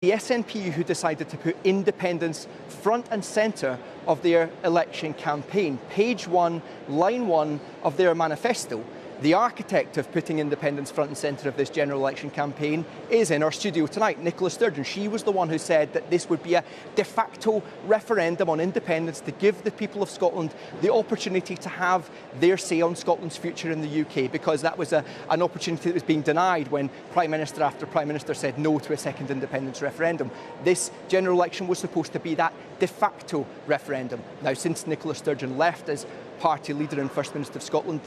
The SNP who decided to put independence front and centre of their election campaign. Page 1, line 1 of their manifesto. The architect of putting independence front and centre of this general election campaign is in our studio tonight, Nicola Sturgeon. She was the one who said that this would be a de facto referendum on independence to give the people of Scotland the opportunity to have their say on Scotland's future in the UK, because that was an opportunity that was being denied when Prime Minister after Prime Minister said no to a second independence referendum. This general election was supposed to be that de facto referendum. Now, since Nicola Sturgeon left as party leader and First Minister of Scotland,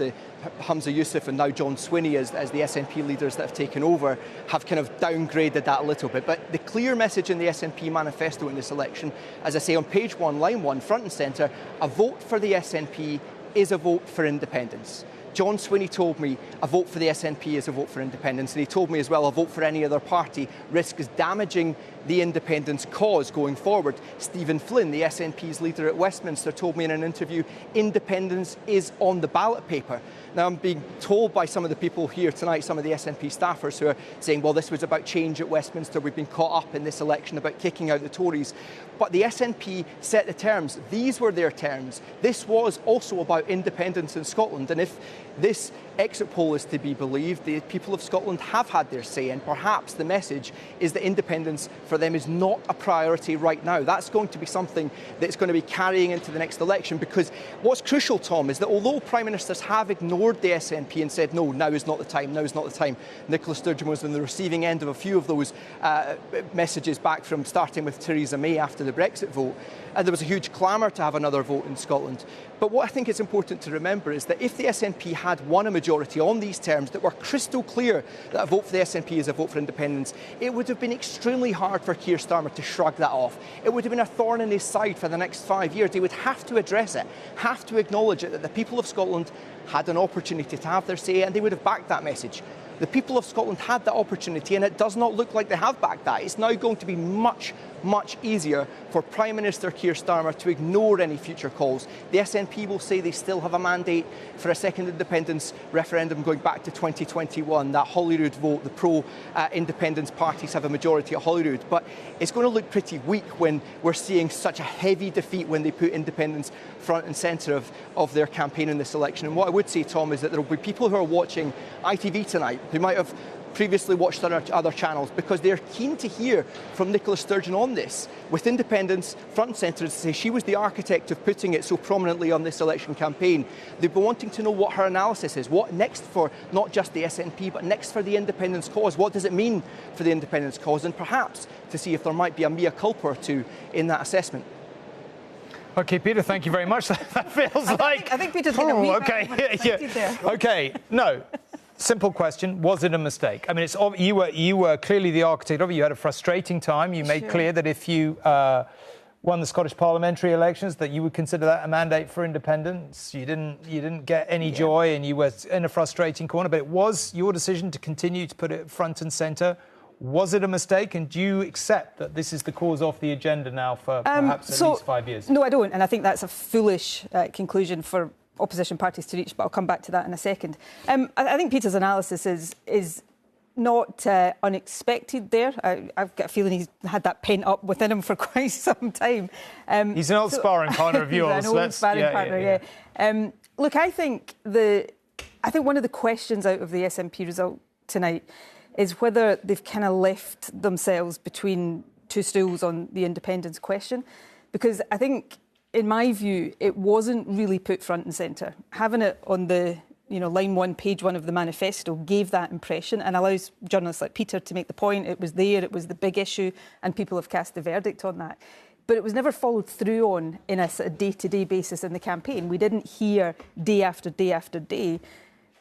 Humza Yousaf and now John Swinney as the SNP leaders that have taken over have kind of downgraded that a little bit. But the clear message in the SNP manifesto in this election, as I say on page 1, line 1, front and centre, a vote for the SNP is a vote for independence. John Swinney told me a vote for the SNP is a vote for independence, and he told me as well a vote for any other party risks damaging the independence cause going forward. Stephen Flynn, the SNP's leader at Westminster, told me in an interview independence is on the ballot paper. Now, I'm being told by some of the people here tonight, some of the SNP staffers who are saying, well, this was about change at Westminster, we've been caught up in this election about kicking out the Tories. But the SNP set the terms. These were their terms. This was also about independence in Scotland. And if this exit poll is to be believed, the people of Scotland have had their say, and perhaps the message is that independence for them is not a priority right now. That's going to be something that's going to be carrying into the next election, because what's crucial, Tom, is that although Prime Ministers have ignored the SNP and said, no, now is not the time, now is not the time, Nicola Sturgeon was on the receiving end of a few of those messages back from starting with Theresa May after the Brexit vote, and there was a huge clamour to have another vote in Scotland. But what I think is important to remember is that if the SNP had won a majority on these terms that were crystal clear that a vote for the SNP is a vote for independence, it would have been extremely hard for Keir Starmer to shrug that off. It would have been a thorn in his side for the next 5 years. He would have to address it, have to acknowledge it, that the people of Scotland had an opportunity to have their say, and they would have backed that message. The people of Scotland had that opportunity, and it does not look like they have backed that. It's now going to be much, much easier for Prime Minister Keir Starmer to ignore any future calls. The SNP will say they still have a mandate for a second independence referendum going back to 2021, that Holyrood vote. The pro-independence parties have a majority at Holyrood. But it's going to look pretty weak when we're seeing such a heavy defeat when they put independence front and centre of their campaign in this election. And what I would say, Tom, is that there will be people who are watching ITV tonight who might have previously watched other channels because they're keen to hear from Nicola Sturgeon on this. With independence front and centre, to say she was the architect of putting it so prominently on this election campaign, they've been wanting to know what her analysis is. What next for not just the SNP, but next for the independence cause? What does it mean for the independence cause? And perhaps to see if there might be a mea culpa or two in that assessment. OK, Peter, thank you very much. That feels I think Peter's going to meet there. OK, no. Simple question, was it a mistake? I mean, you were clearly the architect of it. You had a frustrating time. You made clear that if you won the Scottish parliamentary elections, that you would consider that a mandate for independence. You didn't get any joy, and you were in a frustrating corner. But it was your decision to continue to put it front and centre. Was it a mistake, and do you accept that this is the cause off the agenda now for perhaps at least 5 years? No, I don't, and I think that's a foolish conclusion for opposition parties to reach, but I'll come back to that in a second. I think Peter's analysis is not unexpected there. I've got a feeling he's had that pent up within him for quite some time. He's an old sparring partner of yours. He's an old sparring partner, yeah. Look, I think one of the questions out of the SNP result tonight is whether they've kind of left themselves between two stools on the independence question. Because I think, in my view, it wasn't really put front and centre. Having it on the line 1, page 1 of the manifesto gave that impression and allows journalists like Peter to make the point. It was there, it was the big issue, and people have cast the verdict on that. But it was never followed through on in a sort of day-to-day basis in the campaign. We didn't hear day after day after day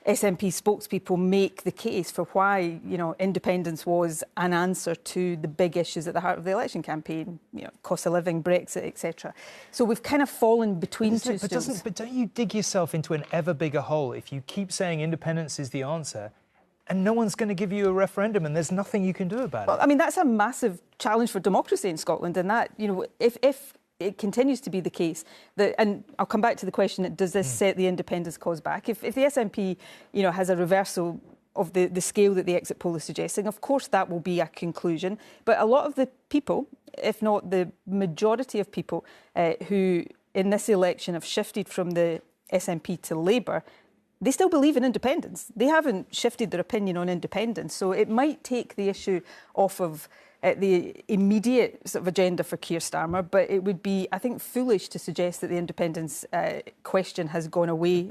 SNP spokespeople make the case for why, independence was an answer to the big issues at the heart of the election campaign, cost of living, Brexit, etc. So we've kind of fallen between two stools. But don't you dig yourself into an ever bigger hole if you keep saying independence is the answer and no one's going to give you a referendum and there's nothing you can do about it? Well, I mean, that's a massive challenge for democracy in Scotland, and that, if it continues to be the case that, and I'll come back to the question, does this set the independence cause back? If the SNP, has a reversal of the scale that the exit poll is suggesting. Of course, that will be a conclusion. But a lot of the people, if not the majority of people who in this election have shifted from the SNP to Labour, they still believe in independence. They haven't shifted their opinion on independence. So it might take the issue off of the immediate sort of agenda for Keir Starmer, but it would be, I think, foolish to suggest that the independence question has gone away.